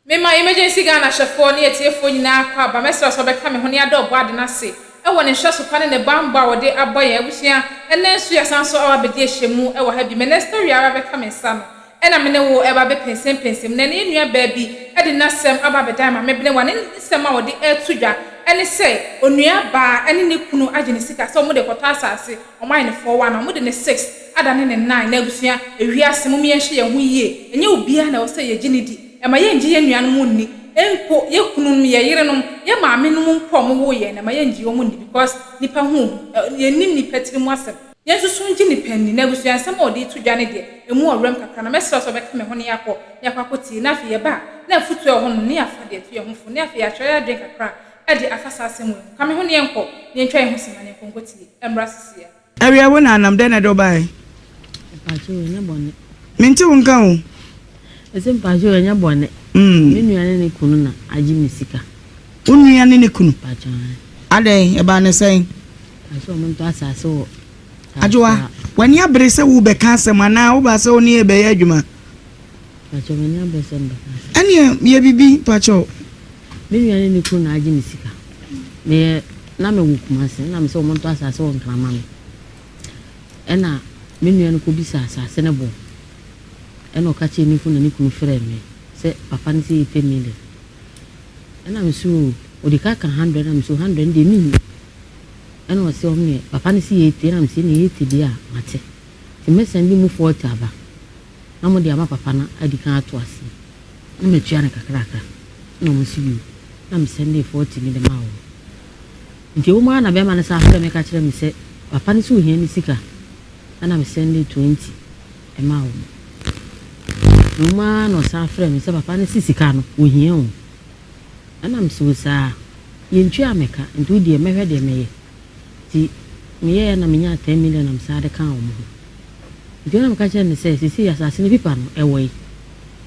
Me my emergency Ghana shafo ne etiefo nyina kwa ba mesra so beka me ho ne adobo ade na se e wo ne hwe so pa ne bamba wo de aboye abusua ene nsu ya sanso awa bedi ehemu e wo ha bi minister wi ara beka me sa no e na me ne wo e ba be pensem ne ne nua ba bi e de nasem aba be dan ma me bene wa ne nsem a wo de etudwa ene se onua ba ene ne kunu age ne sika so mo de kota asase o mai ne 41 mo de ne 6 ada ne 9 na abusua ewiase mo me yenhye ye ho yie enye obia na wo se ye ginidi ema ye nji ye nuanu mu nni enko ye kunu mu ye yire no ye maame no mu nko mo wo ye na ma ye nji wo mu nni because nipa hu ye nim nipa tiri mu asem ye susu nji nipa nni na busu ansem odi tudwa ne de emu orem kakra na mesra so beka me ho ne yakoti na afi ye ba na futu e ho no ne afa de tu ye ho fu ne afi ya chore adwen kakra e de afasa asem wo ka me ho ne enko ne ntwa ye ho sima ne konkoti emra sisia awia wo na anam de na do bai pa cho nya bonne minti wonka wo ese pa cho nya bonne menuane ne kunu na agi misika unuane ne kunu pa cho ade e ba ne sen aso mo to asase wo ajoa wani abre se wo be ka asem ana wo ba se oni e be ya adwuma pa cho menya be se mba ani ye bibi pa cho menuane ne kunu na agi misika me na me wo kumase na me se mo to asase wo nkrama me ena menuane ko bisa asase ne bo ena o ka che ni kunu na ni kunu frɛ me se papa ni se 10 million ena me so odika ka 100 na me so 100 de mi ena o se o me papa ni se 80 na me se ni 80 dia mate ti me send mu 40 aba na mo dia ma papa na adika ato ase na me tua na kakra na mo si bi na me send 40 ni de ma wo nti o ma na be ma na sa afre me ka kire me se papa ni se o hia ni sika na me send 20 e ma wo Numa no sa frɛ me sɛ papa ne sisika no ohia o ana me so sa yentwi ameka ntu de mehwɛ de meye ti meye na menya 10 million am sa de kan o mo nti na me ka kyerɛ ne sɛ sisi asase ne pipa no ɛwɔ yi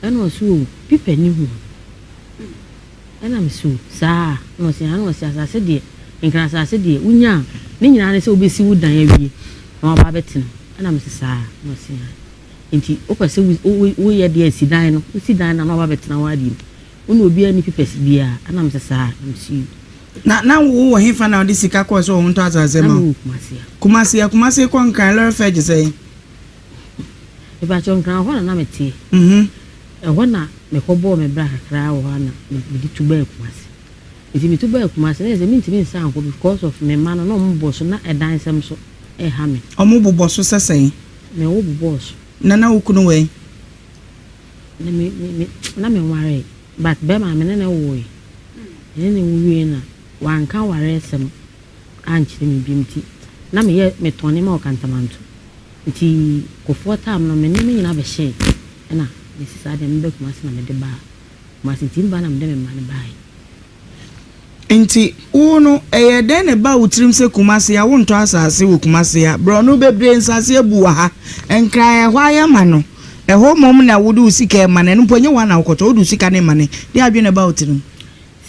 ana o so pipa ni hu ana me so sa no se ana o se asase de nkra asase de unya ne nyina ne sɛ obesi wudan awie na ba betin ana me sa no se nti opase wo ye de asidan no asidan na no ba betena wadi una obi ani pipes bia ana msesa msi na wo hefa na odi sika ko so ho nto azase ma kumase ko nkan lere feje sei e ba chon kan ho na meti e ho na me ko bo me bra kakra wo na me di tuba kumase nti me tuba kumase na ze minti min san ko because of me man no mbo so na edan sem so e ha me omo bobo so sesei me wo bobo so nana ukunu we na me ware but be ma me na wo yi ne wo na wanka ware sem anchire me bimti na me ye me tone ma okantamanto nti kofo tam no me ne nyina be hye na me sisa de me be kuma se na me de ba kuma se timba na me de me ma ne bai nti uno den ne ba utrim se kumase ya wo nto asase wo kumase ya bro no bebre nsase abu ha enkran ya hwa ya ma no eho mom na wodu sika ma ne mponye wa na wokoto wodu sika ne ma ne de adwene ba utrim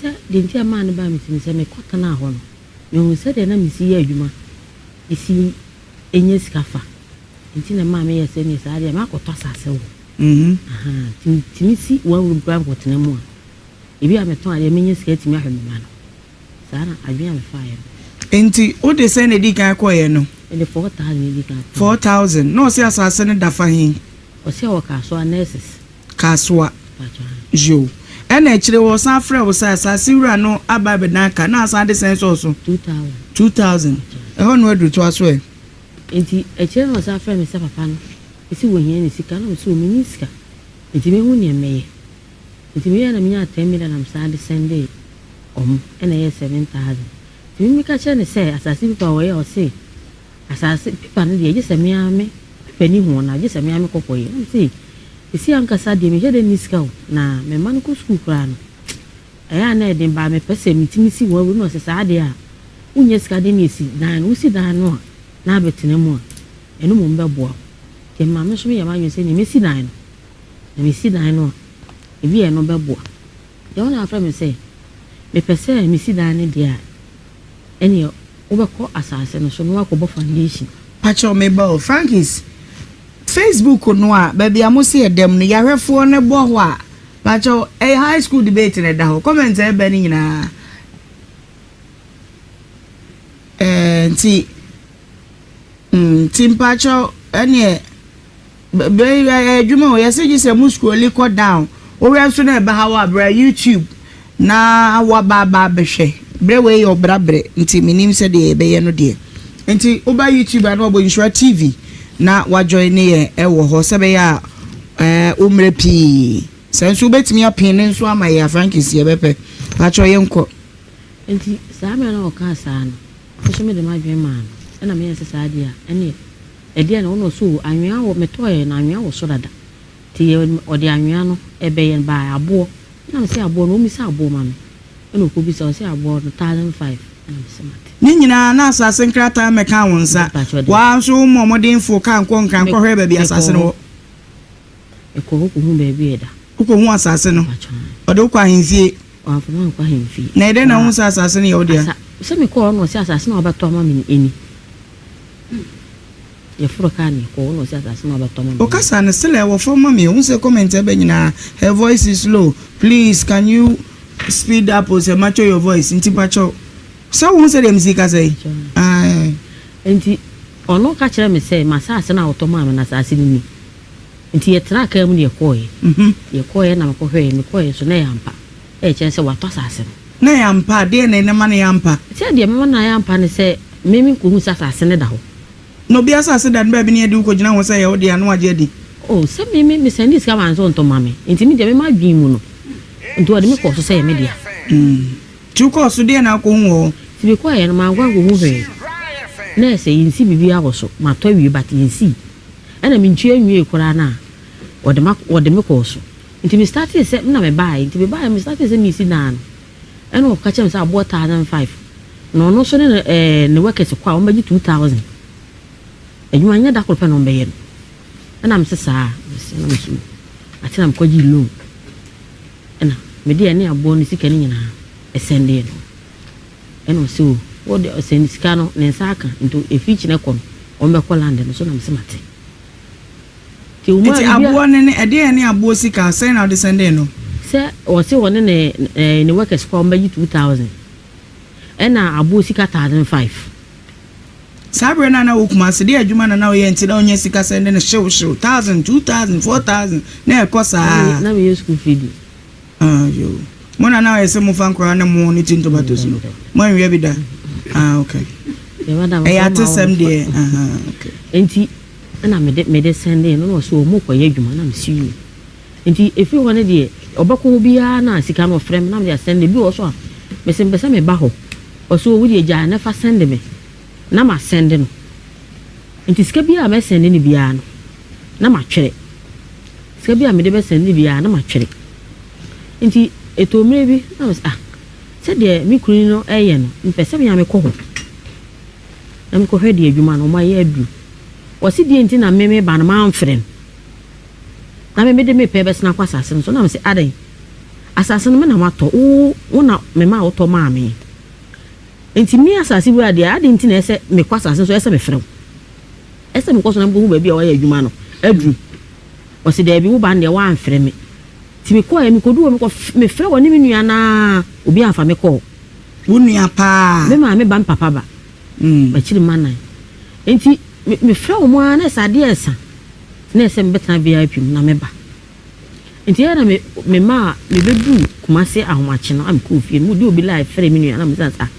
se de ntia ma ne ba me se me kota na ho no me hu se de na me si ya adwuma isi enye sika fa nti na ma me ye se ni sa de ma kota asase wo timisi wa wo bra kotena mu a ebi a me ton ade me nye sika timi ahwe me ma no sana adwene me fa ye nti o de se ne di kan ko ye no e de 4000 ne di kan 4000 no se asase ne dafa hin o se o ka so anesses kaswa jo ena echire wo san frɛ wo sa asase wura no aba be na ka na asan de sen so 2000 ho no adu to aso e nti echire no sa frɛ me se papa no esi wo hia ni sika na so mi ni sika nti me hu ne meye nti me ya na menya 10 million am sa de sende ena ye 7000 mi ka che ne se asase pipa wo ye o se asase pipa ne de ye se me ame pani ho na je se me ame kokoye nti esi anka sa de me je de niska o na me man ko school kra no aya na de ba me pese mitimi si wo no se sa de a unye ska de ni si dan no si dan no na betene mu enu mo mbe bo ke ma me so me ya ma nyu se ni me si dan no na me si dan no ebi e no be bo ye wona afra me se me pese me si dan ne dia eni obekọ asase no so no akọbọ foundation pacho me ba Frankis Facebook no a ba bia mo se edem no yahwefo ne bo ho a Pacho a high school debate in the comment benny na Tim Pacho any Juma, yes, you say Musco liquor down. Or else on YouTube na wababa beshe. Brewe or brabre, until my name said the bayano dear. Until Oba YouTube and Obo Insure TV. Na wajoin near Ewo Hosabeya Umrepi. Since you bet me a pin and swam my Frank is your bepe. Pacho Yonko. And Samuel or Cassan. Push me the my man. And I mean, society, and yet, no so I mean, what me toy and I mean, was so that tea or the Amiano, a bay and buy a boar. Now say a boar, no miss a boar, mammy. And who be so say a board 1,005 and Nina, na assassin crata mecawons, while so more than for can't conquer baby assassin. A cook whom baby, who can want assassin or do quite easy or from one him fee. Nay, then I was assassin, your dear. Semi corn was assassin about Tom in any. Your Furcani, corn was assassin about Tom. Ocasan still our former me, who's a commenter, Benina. Her voice is low. Please, can you speed up or say macho your voice in Tipacho? So who said MCK say? And or no catcher me say, my assassin out of mamma and assassin me. And he attack him with your coy. Your coy and I'm coy, coy, so nay ampa. A chance of what assassin. Nay ampa, dear, nay, no money ampa. Said the man I am pan say, Mimi Kumus assassin at all. No be assassin that baby near Duco Jana was say, oh dear, no jedi. Oh, send me Miss Sandy's commands on to mammy. Intimidate my dream. And to admit to say media. 2 course today now go to be quiet, my one will move it. Nay, say in see be also, my toy, but in see. And I mean, cheering you, Corana, or the Mac or the Mocoso. Until me started set no me buy, to be by me started a missing down. And of catch him about 1,005. No, so then the workers of quite maybe 2,000. And you are not that open on bed. And I'm so sad, I tell him, could you loom? And me dear near born is sickening a sending. And also, what they are sending Scano and Saka into a feature necon on Becoland and so I'm smart. I'm born in a day near Bosika, send out the Sandeno. Sir, or say one in the workers for maybe 2,000. And now Bosika 1,005. Sabrina Ukmas, dear Jumana now until on Jessica sending a show 1,000, 2,000, 4,000. Near Cosa, never use school feed. You. Mona now is some of Uncle more eating tomatoes. When we be there. Okay. I had to send there. Okay. And he and I made it send in and also more for Yeguman. I'm seeing. And if you wanted the Obako will be a nice kind of friend, I'm just sending you also. Miss Mbesame Baho. Or so would you never send me. Nama sending. And it's Scabia may send any piano. Nama cherry. Scabia made the best send the piano, my cherry. And he, it will maybe, I was said there, me couldn't know Ayan, and Pesami am a coho. I'm cohered, you man, on my head. Was it the engine I made by a man friend? I made me paper snap assassin, so now say, adding assassin man, I'm at all, one up my mouth or mammy. And to me, assassin, where the adding tin say, me assassin, so as a friend. As I'm causing a boo baby or a human, Edru. Was it there be one the one friend me? Me call me could do me friend or even you na ubi and family call. Wouldn't ya pa? Me me ban papa ba. My children man. Ain't he me friend one as a dear son. Ness and better VIP na meba. Ain't here me ma me do Kumasi and watching. I'm cool. You do be like 3 minutes and I'm that.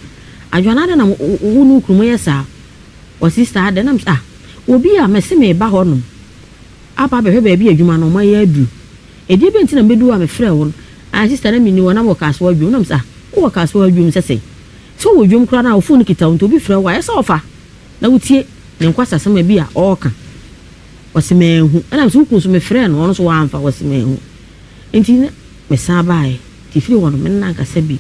I do another who Kumasa or sister then I'm will be a messy me bahonum. Up baby a human on my head. A deep into the middle of a friend, I just tell me you want to work as well, you know, sir. Work as well, you say. So would you cry out for Nikita to be friend? Why so far? Now, would see, then quite some may be a orca. Was a man who, and I'm so close to my friend, once one for was a man who. Indeed, Miss Sabai, if you want a man like a sebi.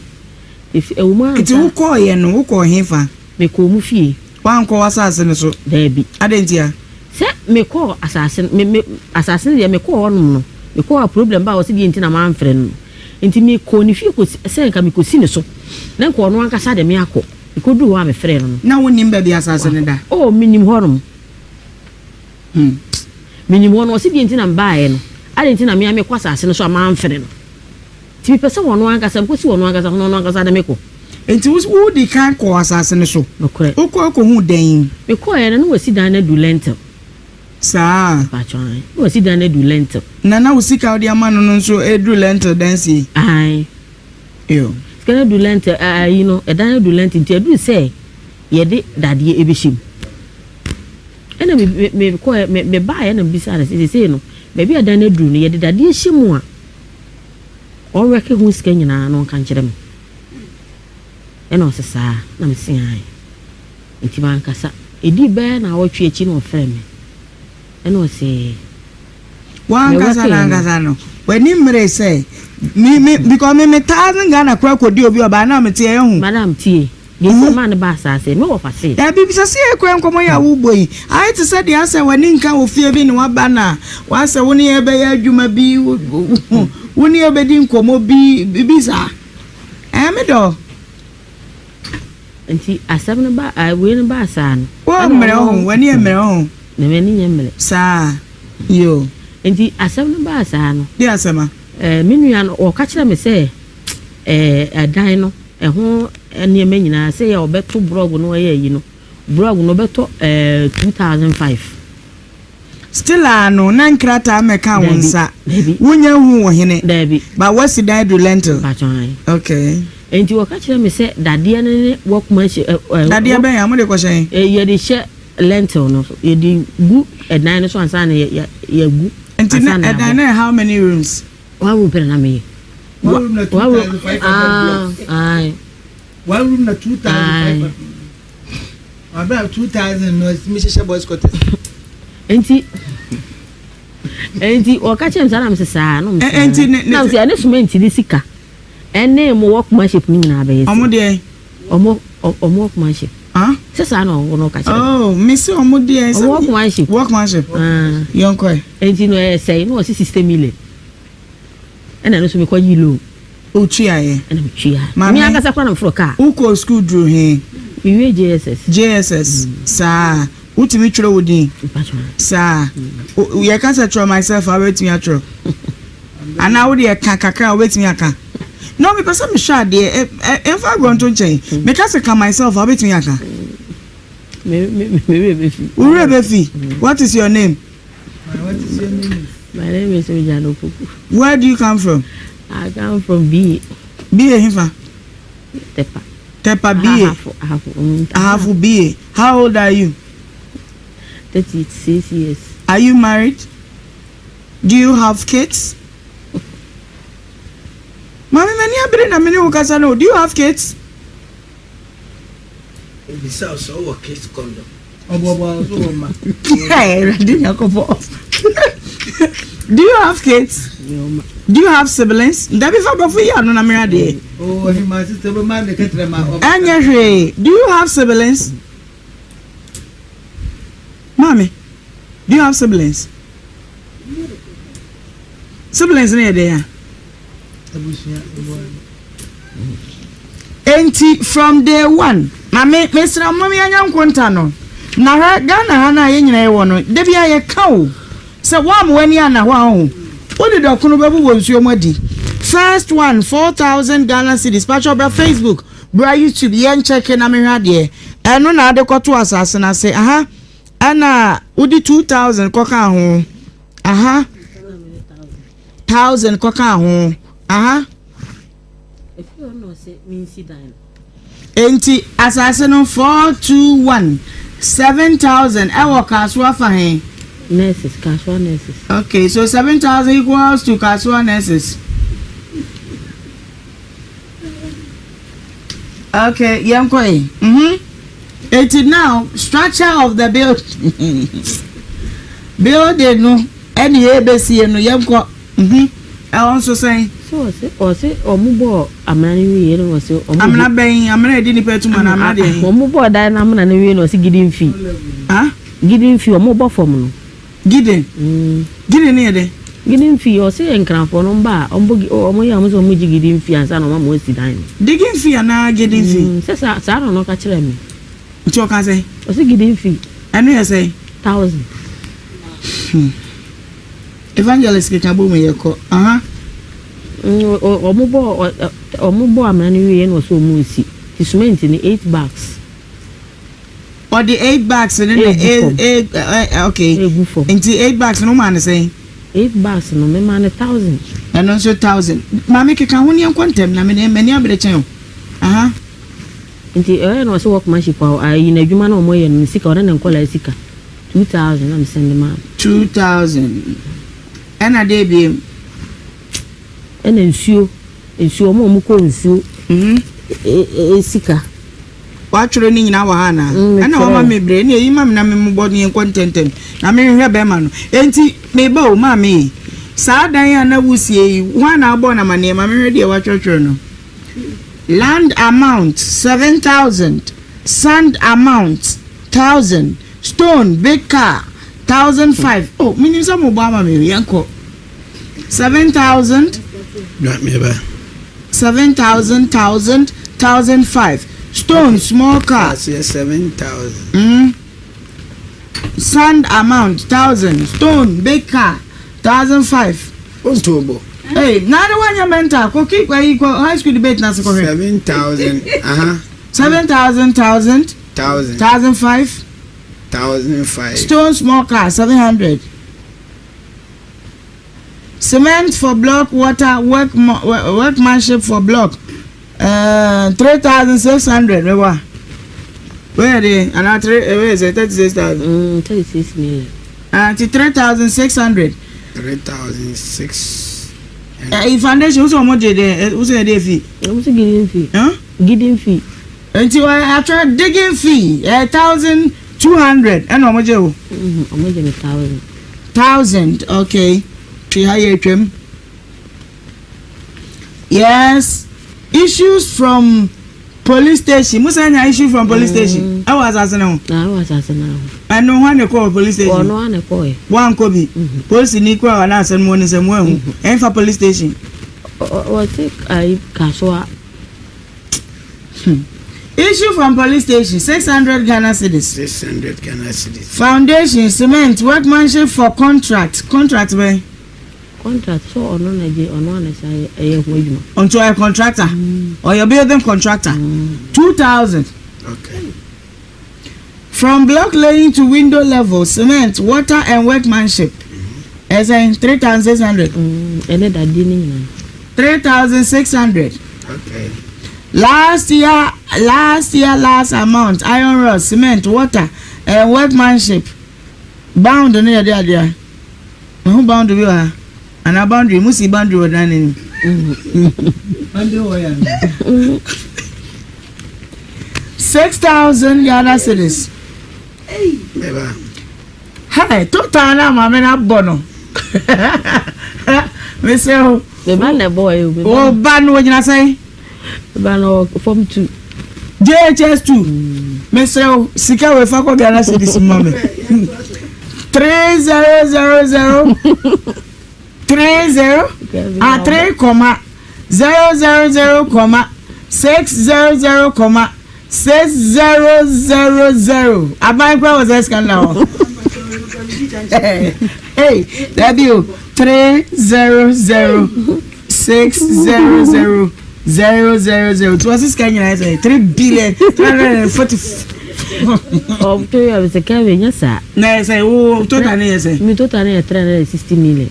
If a woman, it's who call you and who call him for me call Muffy. One call assassin, so there be. I didn't hear. Set me call assassin, me assassin, me call on. You call a problem about the intina man friend. Into me, call if you could say, come, you could see so. Then call one casada miracle. You could do one a friend. Now, when him baby assassin, oh, minimum horror. Minimum was it intina buying. I didn't know me, I'm a assassin, so a man friend. Ti pese wono ankasa mposi wono ankasa no ankasa da meko. Enti wo di kan ko asase ne so. Nokore. Ukọ ko hu den. Meko ye na wasi dan na du lentil. Saa. Patron. Wasi dan na du lentil. Na usika odi amano no nso edu lentil dansi. Ai. Yo. Skana du lentil you know, e dan na du lentil ti adu say ye de dade ebeshim. Ena me ko me ba ye na bisa na say no. Baby adan na du no ye de dade ehyimu a. O weke hu sika nyina no kan kire me. Ena osesa na me sin ai. Enti man kasa edi ba na wo twe echi no ofre me. Ena o se Wan kasa no. When him say me because me 1,000 Ghana kwa kodi obi oba na me tie hu. Madam tie. This man ba sa say me wo fa say. Ya bibi say ekwa nkomo ya wo boyi. Ai te say dia say wani nka wo fie bi ni wa ba na. Wa say woni e be ya adwuma bi woni e be di nkomo bi sa. Me do. Enti asem no ba we no ba sa no. Wo mre ho wani e mre ho. Ne me ni nyemle. Sa yo. Enti asem no ba sa no. Di asema. Minua no o ka kire me say adan no ho ene me nyina say ya obeto blog no ye yi no. Blog no beto 2005. Still no na nkrata meka wonsa. Wonya hu wo hene. Dabi. Ba wasi dan do lentil. Okay. Enti o ka kire me say dade ne workmanship dade ben ya mo de ko hyen. Ye de she lentil no ye di gu edan no so ansa na ye gu. Enti na edan na how many rooms? One room per na me. One room na 2,500 blocks. Aye. One room na 2,500. About 2,000 no Mrs. Boys quarters. Enti o ka chem sana msesa no msesa. Enti na msesa ne cement di sika. Ene mo workmanship ni nyina be. Omo de. Omo workmanship. Ah? Sesa no ka chem. Oh, Miss omo de. Workmanship. Yonkoi. Enti no say no system mile. Ena no so me kwa yilo. O twa ye. Ena me twa. Me aka sa kwa na mfro ka. Uko school drew he. We JSS. Sa. Utimi twere wodi. Sa. Ye can say try myself I wait me atro. Ana wo de kakaka wait me aka. No me person me sha de if I go to change. Me can say myself I wait me aka. Urebefi. What is your name? What is your name? My name is Ojano Puku. Where do you come from? I come from B. B Hifa. Tepa B. Half B. How old are you? 36 years. Are you married? Do you have kids? Mami many abere na many ukasa no. Do you have kids? This house our kids condom. Obo ma. Hey, ready Yakobo. Do you have kids? Do you have siblings? That before before you no na me ade. Oh, he my sister be man dey ketre ma. Anya hwe. Do you have siblings? Mommy, do you have siblings? Siblings near there. Enti from day one. Na me sra mommy anya nkonta no. Na ha Ghana ha na ye nyina ye wo no. De bia ye ka o. Se wa mo wani ana ho ho. Odi do kunu bebu wo nsuo madi. First one 4,000 Ghana cedis. Patch up Facebook. Bra YouTube yen check na me hwa de. Eno na ade kwoto asase na se aha. Ana udi 2,000 koka ho. Aha. 1,000 koka ho. Aha. If you don't know say mean sit down. Enti asase no 421 7,000 ewo kaswa fa he. Nurses, casual nurses. Okay, so 7,000 equals to casual nurses. Okay, yankoi. It is now structure of the building. Building no any ABC no yanko. I also say so say omubo amani wi no say omubo. Amna ben amna edi ni petu man amna de. Omubo da na amna wi no say gidin fi. Ah? Gidin fi omubo form no. Gidin. Gidin ni de. Gidin fi o say enkranfo no mba omo ya mo so mo gidin fi ansa no ma mo si dan. Digin fi ana gidin fi. Say sa no ka kire me. Nti o ka say? O say gidin fi. Anu ya say 1,000. Evangelist ke kabo me yeko. omubo amana ni we no so mu si the cement ni 8 bags or the 8 bags and then the okay into 8 bags no man say 8 bags no me man 1,000 and also 1,000 mama ke kan honi kwantem na me mani abere chen aha nti no so workmanship ayi na adwuma na omoye no sika ona na nkola sika 2,000 am send ma 2,000 and a day be and nsuo mo ko nsuo sika watchro ni nyina wa ha na ana wa ma mebre ni eyi ma me na me mbo ni kontentem na me hwe be ma no enti me ba o ma me sa dan ya na wusie yi wa na abo na mane ma me hwe de watchro no land amount 7,000 sand amount 1,000 stone big car 1,005 oh meaning some obama me yanko 7,000 Not me ba 7,000 1,005 stone small car 7,000 sand amount 1,000 stone big car 1,005 on tobo hey na the one you mental ko keep high school debate na so 7,000 7,000 1,000 1,005 1,005 stone small car 700 cement for block water workmanship for block 3,600 where they and where is it 36,000 36 million 3,600 3,600 foundation who's on there who's there fee I'm so giving fee giving fee until I try digging fee 1,200 and how much you 1,000 okay yes issues from police station musanya issue from police station I was asking now I know when they call police station one kobi police ni kwa wana asen mo ni semu ehu en fa police station o take I kaswa issue from police station 600 Ghana cedis 600 Ghana cedis foundation cement workmanship for contract where contract so ono na je ono na say ehwajuma onto a contractor or your building contractor 2,000 okay from block laying to window level cement water and workmanship as in 3,600 ene da di ni 3,600 okay last amount iron rod cement water and workmanship bound near there who bound we are and a boundary musi boundary wa dani under wire 6,000 Ghana cedis beba hey total na mama na bono me say the man na boy o ban wo nyina say ban form 2 JHS 2 me say sika we fa ko Ghana cedis mama 3000 30 a 3 comma 000 comma 600 comma 6000 abai kwa was scandal hey that you 300 600 000 to assist can you say 3 billion 340 of to you say can we say na say o total na say me total na 360 million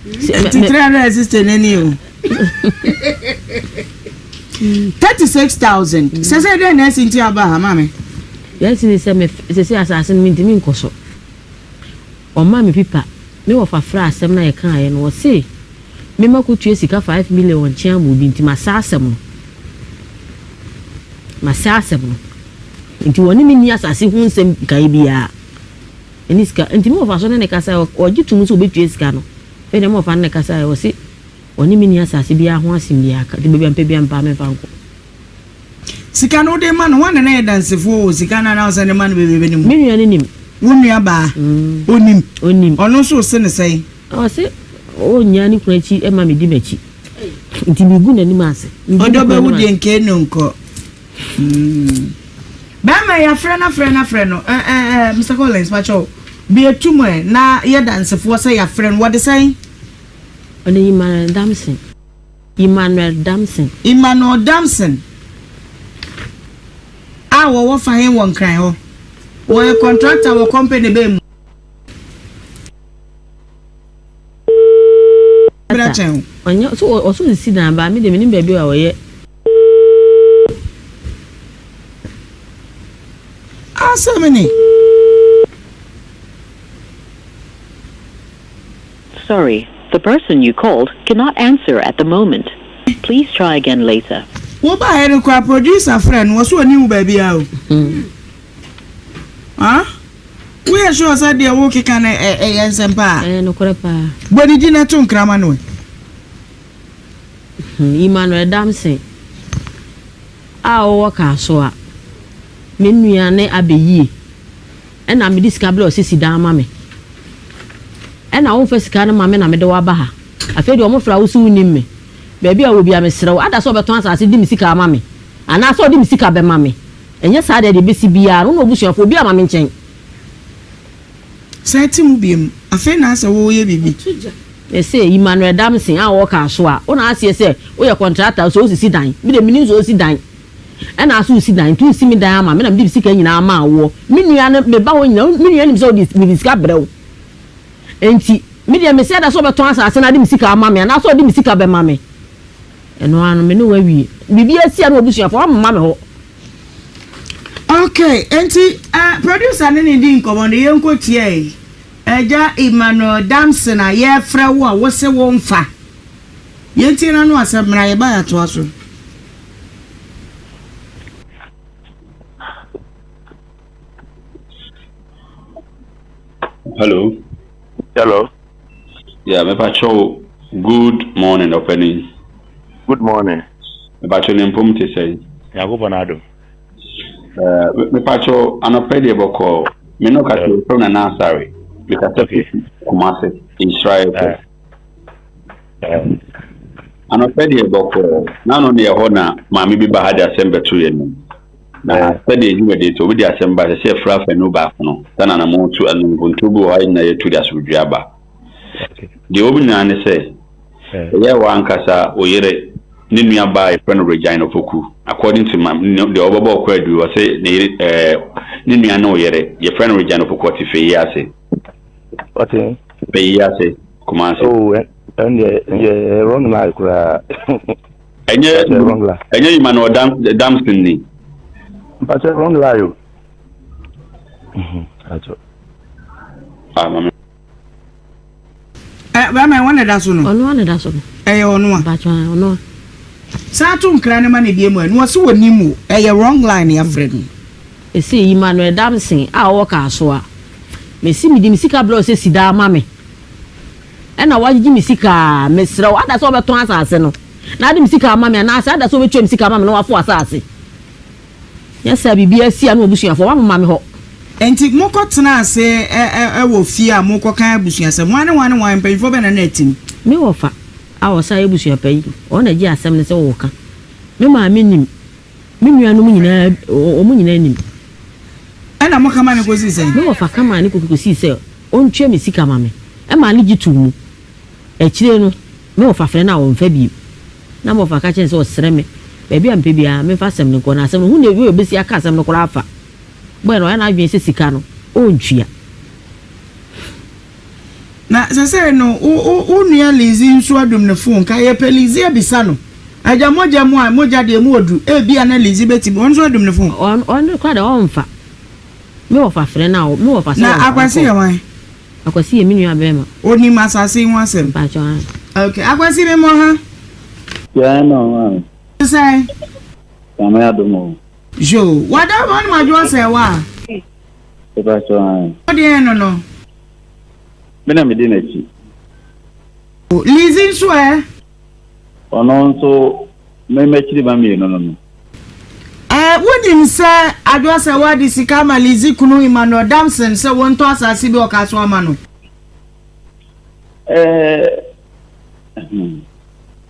360 nani o 36,000 say dey na sinti aba ha mama yes ni say me say assassin me ntimi nkoso o ma me pipa me wo fa fra asem na ye kan aye no say me makotue sika 5 million on chiam obi ntima asasem no nti woni me ni asase hu nsem kai bia eni sika ntimi wo fa so ne kasa o gitum so obetue sika no e dem wo fa ne kasa wo say woni me ni asase bia ho asem bia ka de bia mpa bia mpa me fanko sika no de man wan na ye dansefo sika na na so ne man bebe nim me nua ne nim wonu ba onim ono so se ne sei o say o nya ni kuna chi e ma me di machi nti mi gu na ni ma ase odo be wo de nke no nko ba ma ya frena no Mr. Collins macho be etumo na ye dansefo say ya friend what dey say oni ma damsin Emmanuel Damson. Emmanuel Damson. Wo fa hen won kran ho. Wo a contractor wo company be mu. Onye so si na ba me de me baby wa wo ye. Asamini. Sorry, the person you called cannot answer at the moment. Please try again later. Wo ba here kwa producer friend wo so oni mu baby a o. We are sure say dey wo kika na yensempa. No kore pa. Bodi di na to nkrama no. Emmanuel Damson. O waka so a. Me nua ne abeyi. E na me discover o sisi dan ma me. E na wo fa sika na ma me na me de wa ba ha. Afi de o mo fra wo su nim me. Baby a wo bia me serew ada so beton asase di misika ama me ana so di misika be ma me enye sa de besi bia no obusuafo bia ma me nchen sati mu biem afi na asa wo ye bibi e say Emmanuel Damson a wo ka so a una ase say wo ye contractor so osisi dan me de minim so osisi dan e na so osisi dan tu si mi dan ama me na me di misika nyina ama wo me nua ne me ba wo nyina me nua nim so di misika brew enti me de me say da so beton asase na di misika ama me ana so di misika be ma me eno anu me no wa wi bibi asia no obusuafo amma me ho. Okay, enti producer ne ndi nkomo ne yenko tie eja Emmanuel Damson a ye fra wo a wo se wo mfa yenti na no asebra ye ba ya to aso. Hello. Yeah, me pacho. Good morning, opening. Good morning. Me pacho ne mpom te say. Ya go banado. Me pacho anopede boko. Me no ka to na na sorry. Me ka to Kumasi Israel. Anopede boko. Na no ne ho na maami bi ba hada sembe to ye no. Na pede ju de to bi de asemba se fra fa no ba no. Sana na mo tu anu buntubu wa na ye tu da sudua ba. De obi na ne say. Yeah, one kasa oyere ni nua ba e friend Regina Opoku according to the obobo kwadu o say ni nua na oyere ye friend Regina Opoku oti fe yase Okay. Fe yase kuma say and ye wrong line kura enye Emmanuel Damson ni but wrong line acho mama ba me wona da so no Ono ane da so. ono a Ba twa ono. sa to nkra ne ma ne biem anu so woni mu wrong line ya friend. E say Emmanuel Damson a wo ka so a. Me si mi di misika bro se sida ma me. E na wagigi misika me srew ada so beton asase no. Na di misika ma me na asa ada so betwa misika ma me no wafo asase. Yesa bibia sia na obusuafo wa mama me ho. Enti moko tena ase wo fie a moko kan abusuasem wane mpanyfo be na etim Me wo fa a wo sa ebusuapa yi o na gi asem ne se wo ka me ma me nim me nuanu mu nyina o mu nyina nim ana moko ma ne ko si sen me wo fa kama ne ko si se o ntwe me sika ma me e ma ne gitu mu e kire no me wo fa fre na wo mfa bi na mo fa ka chen se o sere me bebi ampe bia me fa sem ne ko na asem hu ne wi obesi aka asem ne ko afa bueno ya na adwen se sika no o ntwia na sese no o nua lizi nso adum ne phone ka ye pelizi abisa no aja moja mu a moja de mu odu e bia na lizi beti bo nso adum ne phone on kwa de on fa me wo fa fre na me wo fa se na akwasi ye wan akwasi ye minua bema oni masase hu asem ba cho okay akwasi me mo ha ya no sai kama ya domo jo wada bon ma jo se wa e ba cho odi no Mena medina chi lizi nso ono nso me mechiri ba mi no wonim se adwo se wa di sika ma lizi kunu Emmanuel Damson se won to asase bi o ka so ama no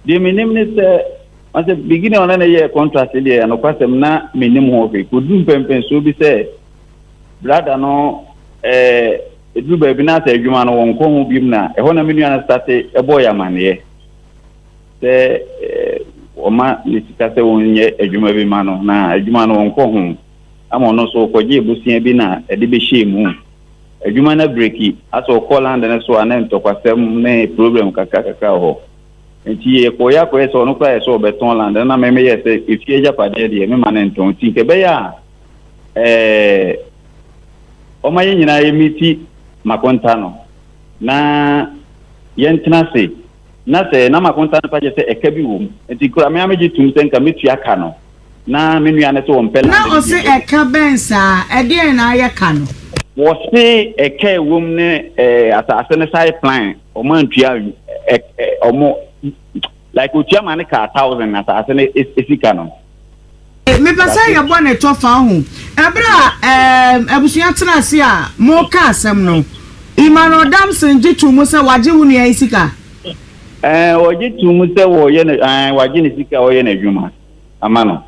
di minim ni se ase begin on na ye contract dey no kwasem na minim ho fe kodum pempen so bi se brother no edu ba bi na sa adwuma no won ko hu bim na e ho na menu na start e boy amane sɛ ɔma ne sika sɛ wɔnyɛ adwuma bi ma no na adwuma no wɔnkɔ ho ama ɔno so kɔgye ebusua bi na ɛde bɛhyɛ mu adwuma na breki asɛ ɔkɔ land ne so a na ntɔkwasɛm ne problem kakra hɔ nti yɛkɔyɛ sɛ ɔno koraa yɛ sɛ ɔbɛtɔn land na memeyɛ sɛ ɛfie agyapadeɛ deɛ mema ne ntɔn nti nkɛbɛyɛ a ɔma yɛ nyinaa yɛmiti makonta no na yɛntena se na sɛ na makonta no pagye sɛ ɛka bi wɔ mu nti kora me amegye tum sɛ nka metua ka no na me nua ne sɛ wɔmpɛ na ɔse ɛka bɛn saa ɛdeɛn na ayɛ ka no wɔse ɛka ɛwɔ mu ne asase ne side plan ɔmo antua ɔmo like otua ma ne ka 1,000 asase ne esika no mepɛ sɛ yɛbɔ ne tɔfa ho ɛberɛ a abusua tena ase a moka asɛm no Emmanuel Damson gye to mu sɛ wagye wo nua sika wɔgye to mu sɛ wagye ne sika wɔyɛ ne adwuma ama no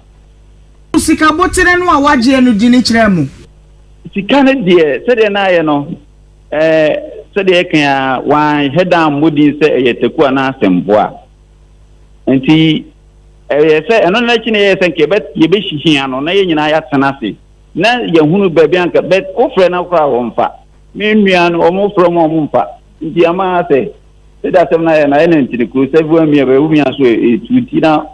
sika botere no a wagye no di ne kyerɛ mu sika ne deɛ sɛdeɛ na ayɛ no sɛdeɛ ɛka a wan hedan modin sɛ ɛyɛ teku ana asɛmboa nti ɛyɛ sɛ ɛno na akyi ne yɛ sɛ nkɛ yɛbɛhyihia no na yɛ nyinaa yɛatena ase na yɛhunu baabi anka wofrɛ no koraa wɔmfa me nnua no ɔmo frɛ mu ɔmo mfa nti ama sɛ sɛde asɛm no ayɛ na ɛna ntiri kuro sɛ bi wamia baabi womia so ɛtu nti na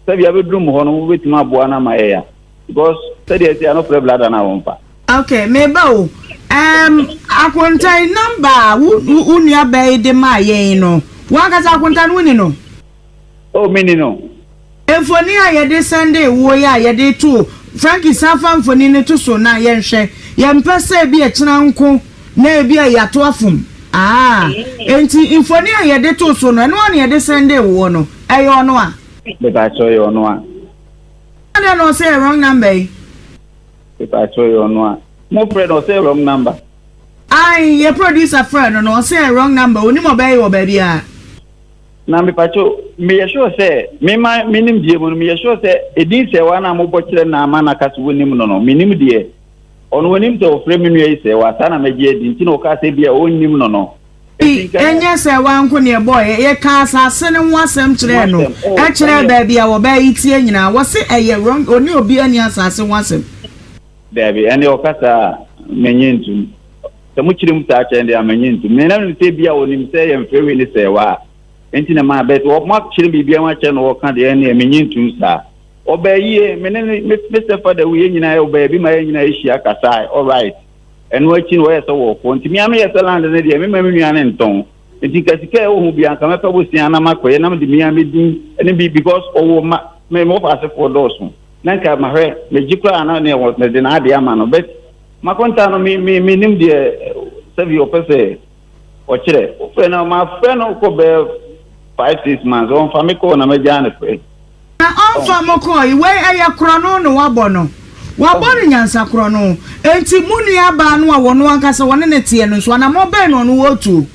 sɛbi abɛduru mu hɔ no wobɛtumi aboa no ama yɛya because sɛdeɛ ɛsi ano frɛ blada no a wɔmfa okay meba o akontai number wo nua bɛyi de ma yɛn no wankasa akontai no woni no o mini no Efoni a yɛde Sunday wo ya yɛde to Frankie Safa mfoni ne to so na yɛnhwɛ yɛmpɛ sɛ bi ɛkyena nko na bi a yɛato afom enti mfoni a yɛde to so no ɛno na yɛde Sunday wo no ɛyɛ ɔno a beba so yɛ ɔno a ana no say wrong number yi beba so yɛ ɔno a mo friend no say wrong number your producer friend no say wrong number oni mo bɛyɛ wɔ baabi a na me pacho me yesho se me ma minim die mo me yesho se edin se wa na mo bɔkyerɛ na ama na kaso wonim no minim die ono wonim se ofre me nua yi se wa sa na megye edin ti na o ka se bia onim no enye se wa nko ne boy ye ka asase ne ho asɛm kyerɛ no kyerɛ baabi a wo ba yi tie nyina wo se ɛyɛ wrong oni obi ani asase ho asɛm baabi ani o kasa menye ntum se mo kyerɛ mu ta kyerɛ ndi amenye ntum me na me se bia onim se ye mfewe ni se wa enti na ma bet wo ma kyerɛ bibia wa kyerɛ no wo ka de ne amenye ntum sa obayiye me se fa da wo nyina ye obayi ma ye nyina ye hia kasa all right enu achi no ye so wo ko enti mi am ye land ne de me ma me nua ne nton enti kasika e wo hu bia nka me fa bo sia na makoye na me de mi am din ene bi because owo ma me mo fa se for dosu na nka ma hwe me jikra na ne wo de na ade ama no bet makonta no mi nim de sabi opese o kire o fe na ma fe no ko be 5-6 months on fa me ko na me jane fe na on fa mo ko iwe aya krono no wabɔ no nyansa krono enti munu aba no a wono ankasa wone ne tie no so na mo be no wotu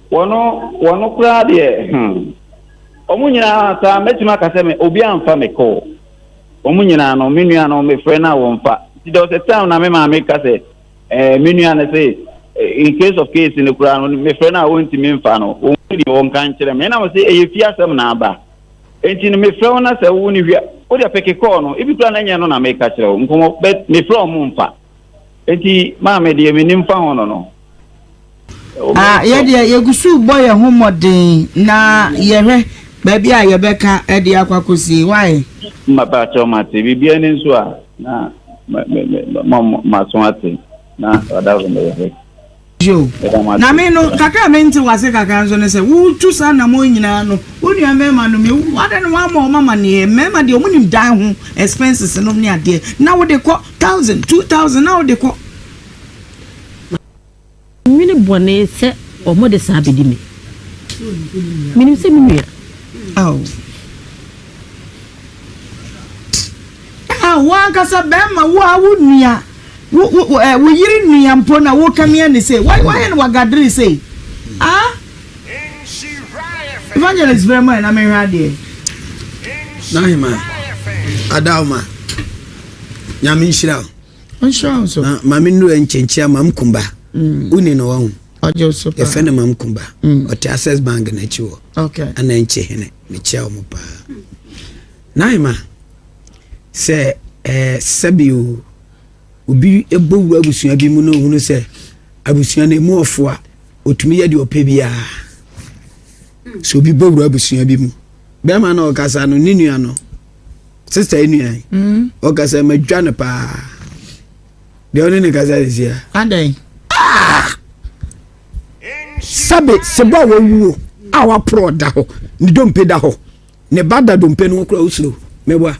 wono kra de omu nyina ta metima kasa me obi amfa me ko omu nyina no menua no me frɛ na wonfa ti do se town na me ma me kasa menua na say in case of case in the kra no me frɛ na wonti me mfa no won kan kyerɛ me na mo say eyefi asɛm na aba enti no me frɛ wona sɛ wo ni hwia o de peke call no ibi kra na nya no na me ka kyerɛ wo nkomo bet me frɛ mo mfa enti ma me de me nim fa hono no ye de ye gusu boy ho modern na ye hwe baabi a ye beka e de akwakosi why ma ba cho ma te bibia ni nso a na ma so ate na oda go me yo na me no kaka me nti wase kaka nso ne se wo tu sa na mo nyina no onua mema no me wada no wa mama ne mema de omunim dan ho expenses no ne ade na wo de ko 1000 2000 na wo de ko mini bone se omo de sa bedi me minim se minua wa kasa bema wo nua wo yiri nua mpo na wo kamia ne say why no wagadri say evangelist very much na me hwade na hima adauma nyame nhyira on so ma me nu enchenchia ma mkumba uni no wa Ojo super. Ye fene mam kumba. Oti access bank na chiwo. Okay. Ana nche hene me chia mo pa. Naima. Se sabiu obi ebowu abusua bi mu no hunu se abusua na mu ofo a otumi ye de ope bia. So obi bowu abusua bi mu. Be ma na okasa no ni nua no. Sister enu an. Okasa madwa ne pa. De oni ne kasa isia. Adai. Sabe sebo wo awa pro da ho ni dompe da ho ne bada dompe no kura usuro mebwa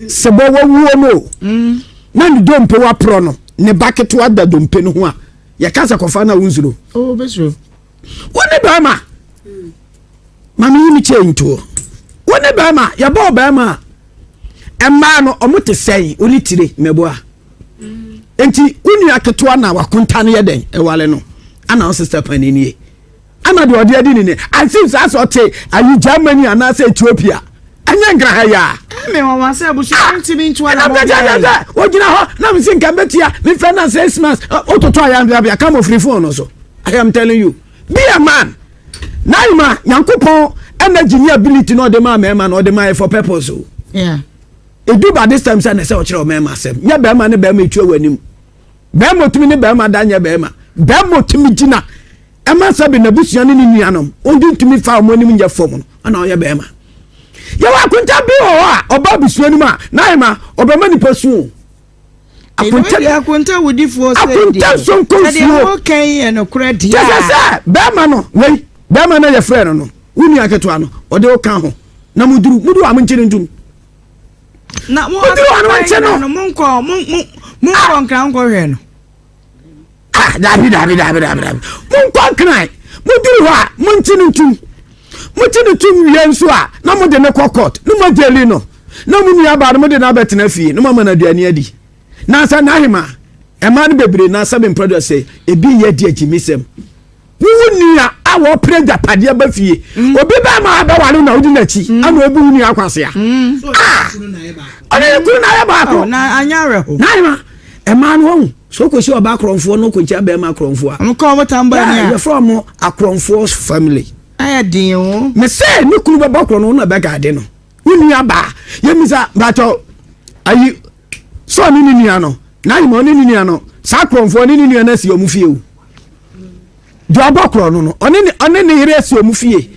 sebo wo no na ni dompe wa pro no ne bucket wa da dompe no ho a ya kasa kofa na usuro Oh besro woni ba ma mami yimi chento woni ba ma ya ba ba ma emma no omote sei oni tire mebwa enti uni aketo na wakonta no yeden e wale no ana sister panini ana de odi adi ni I think as ote ayi Germany ana say Ethiopia anya ngra ya me mama say abusu ntimi ntwa na mo ogina ho na me sin kan betia me friend na 6 months ototo aya bia come free phone so I am telling you be a man naima yankopon energy ni ability no de ma no de ma for purpose o yeah edu by this time say na say o kire o me ma sem nya be ma ne be ma etwa wanim be ma otumi ne be ma da nya be ma bemo timi jina ema sabi na busua ni nuanom ondi ntumi fa omonim nya fom no ana oye bema ye wa kunta bi o a oba busua ni ma na ma obema ni pasu akunta wudi fo se akunta son ko de o kan ye no credit ya sasa bema no we bema na ye frɛ no uni aketo ano ode o kan ho na mudu amunchiri ntum na mo no monko nkran ko hwe no Dabi. Mun kwankran. Mun duru ha, mun tinutum. Mun tinutum yenso a, na mo de ne kokot. No mo jeli no. Na mu nua ba no mo de na betena fie. No mo na aduane adi. Na sa na hima. E ma no bebre na sa be product say, e bi ye di agimisem. Wu nua a wo preda pade ba fie. Obi ba ma ba wale na odi na chi. Ana obi wu nua kwase a. So kunu na ye ba. Ana kunu na ye ba ko. Na anyare ho. Na hima. E ma no so ko si oba akronfo no ko ntia be ma akronfo a amko botamba ni a from akronfo family aya din o me say ni kunu be bakro no na be gade no uni aba yemisa bacho ayi so ni nua no na yi mo ni nua no sa akronfo ni nua na si omu fie o do abakro no oni ni hire si omu fie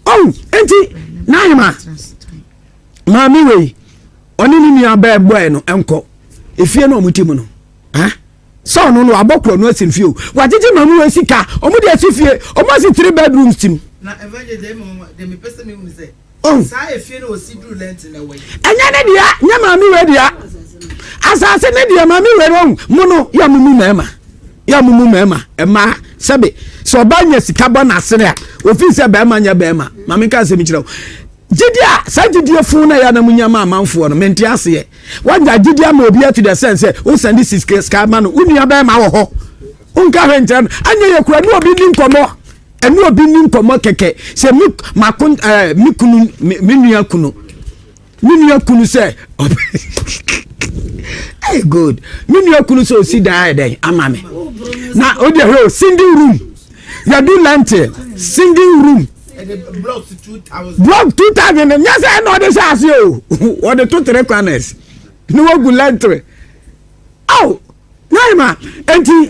oh enti na yi ma mi we oni ni nua be boy no enko efie no omutimu no so no abokro no asinfio wagege mamu asika omu de asifie omu asi 3 bedrooms tim na evangelist de me pese me hu say sa efie no osidru lent na we anya ne dia nya mami we dia asase ne dia mami we ron mu no ya mumu mema ema sebe so banya sika bo na sene a ofise be ma nya be ma mami ka se mi kire Jidia sa jidia fu na ya na munyama amanfo no menti ase wanja jidia ma obi to the sense o send this ska ma no unia ba ma wo ho unka hwentan anya ye kura no obi ni nkomo enu obi ni nkomo keke se makun mikunu minua kunu se hey good minua kunu so si da den amame na odi he singing room ya do lentil singing room block 2000 block 2000 yes I know this as you what the 2-3 corners no go lentil oh naima enti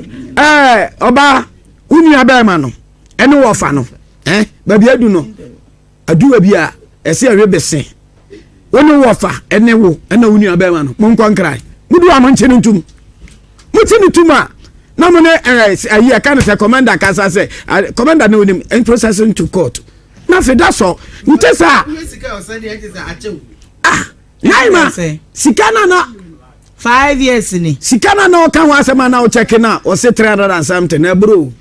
oba uni abema no ene wo fa no baby adu no adu bi a ese awebese woni wo fa ene wo ene uni abema no mon kwankrai mudu amonche ntum mutini tuma na mo ne ayi aka no se commander kasa se commander no nim en processing to court na fe da so ntesa naima sikana na 5 years ni sikana na o kan wa asema na o check na o se 300 and something ebro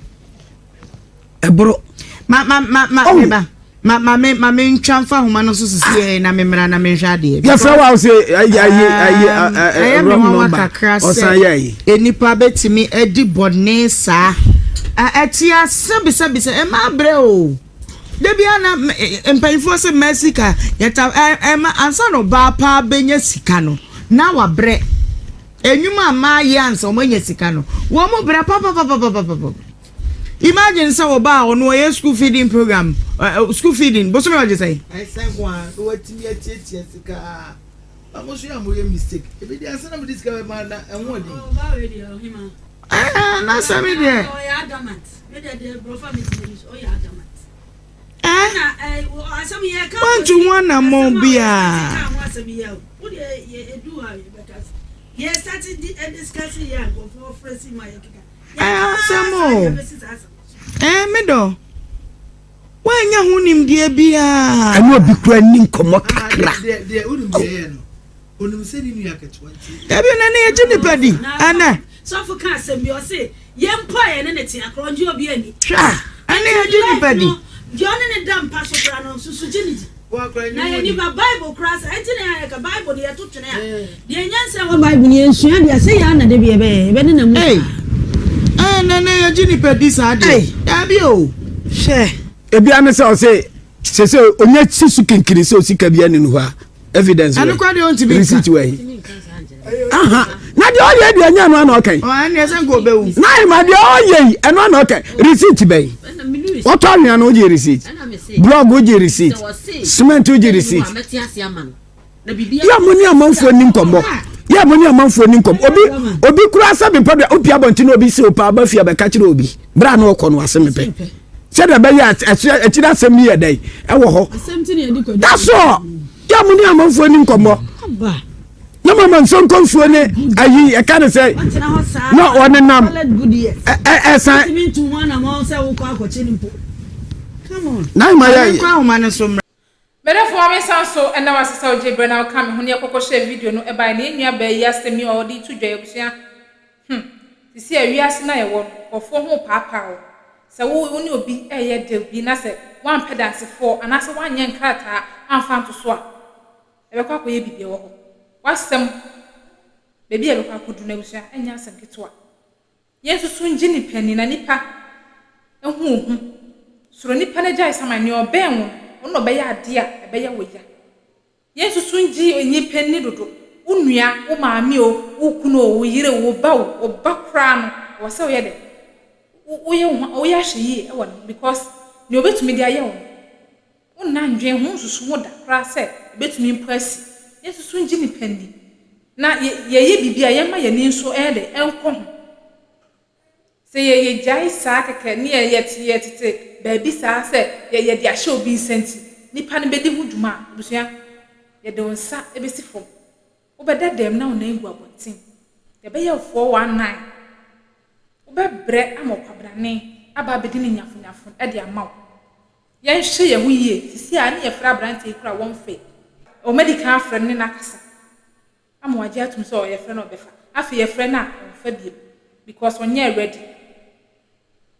ma me ntwamfa homa no so sisi na memra na menhwa de ya fra wa se ayi wrong number o san yayi enipa betimi edi bodne sa atia sebisa e ma bre o debia na empanifo se mesika yeta ma ansa no ba pa benya sika no na wa bre enyuma ma yansa o manya sika no wo mo bre pa Imagine say oba ono ye school feeding program. School feeding. Boso me what you say? I say one what me atiatia sika. Amoso ya mo ye mistake. E be dey say na me discover man and what dey. Oh, ba we dey him. Na say me there. Oh, ya adamant. Me dey brofa me finish. Oh, ya adamant. Eh? Asam ye ka. Want to one among bia. What ye do how because ye started discussing here for fresh my Asamo. Me do. Wanya hunim die bia. Anu obi kura ni nkomo kakra. Dey udum dey no. Onum se ni nua ketewa ti. Ebi na na ye jinipadi. Ana. So for can say me o say ye mpa ye ne ti akronje obi ani. Twa. Ana ye jinipadi. Di one ne dam paso kra no susu jiniji. Na ye ni ba Bible cross enti na ye ka Bible de ye to twene a. De nyansa wa Bible ni ensua de say ya na de be be ne na mu. Na na ye jinipadi sa de. Ya bi o. She. Ebi ane se onye sisu kinkiri se osika bia ni no ha. Evidence. Anu kwa de on ti bi. Receipt we. Aha. Na de oye de anya no na okan. O ane se go be wu. Na ma de oye eno na okan. Receipt be. What all you know receipt? Blog oje receipt. Cement oje receipt. Ya money amanfo ni nkombo. Ya money amanfo ni nkombo. Obi kura sabe pa obi abonti na obi se opa abafia be ka kire obi. Bra na okọ no asem pe. Se da be ya akira asem ni yedai. E wo ho. Asem ti na yedi ko. That's all. Ya money amanfo ni nkombo. Aba. Na mama nson konfuo ne ayi e ka ne say. No one nam. San Come on. Na ma ya. Kwa o man so mra. Medefo ame sanso ena wasesa oje brana o kam ho ne kokko share video no e ba ne nua ba yi asemi o di tudwa ebusua. Sisi awiase na ye wo ofo ho paapa o. Se wo ni obi eye de bi na se wan pedance for anase wan nye nkrata amfa nto so a. Ebe kwa koye bibie wo ho. Wasem bebi ebe kwa kodu na ebusua enya asem ketwa. Yesu sunji ni pani na nipa ehu suro nipa na jai sama ni oben wo ono be ya ade a ebe ya woya Yesu sunji onyi pani dodo unua wo maami o ukunu o yire wo ba wo oba kra no wo se wo ye de wo ya hyeyi e wo because ni obetumi de aye wo unna ndwen hu susu wo da kra se obetumi mpasi Yesu sunji ni pani na ye bibia ye ma ye ni nso e de enko ho se ye jai sa keke ni ye tete baby sa se ye de ahye obi nsenti nipa ne bedi hu dwuma busua ye de onsa ebesi fom obeda dem na ona egu abontin ye be ye 419 obebre amokwabrane aba bedi ni nyafunyafun e de amaw ye hye ye hu yie sisi a ne ye fra brante kura won fe o medical friend ne nakasa amwaje atum so ye friend obefa afi ye friend na onfa biem because onye ready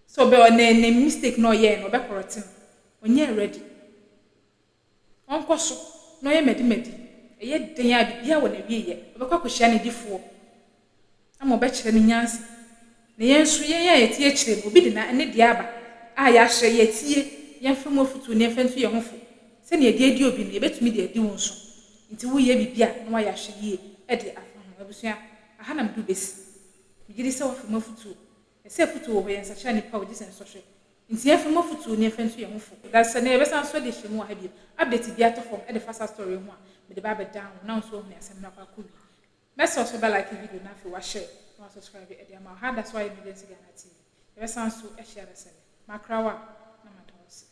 so be on a mistake no ye no be correcting onye ready onko so no ye medi eye den ya bibia wo na wiye obekwa kohia ne difo ama obekire ne nyansi ne yensu ye tie kire obi de na ne dia aba a ya hye ye tie ye mfem ofutu ne mfentu ye hofo se ne die die obi ne ye betumi de adi wonso nti wo ye bibia no wa ya hye ye e de afa ho abusua aha na mdu besi migiri se wo fem ofutu se futu wo yensa cha ni pa wo disen so hwe nti efem ofutu ne efentu ye hofo da se ne besan so de hyemu ha bi update bi ato form e de fast story ho a me de ba be down na so ho ne asem na kwa ku bi message so be like video na fi wa share na subscribe e de ma ha that's why me dey see Ghana TV e besan so e share se makrawa na madonse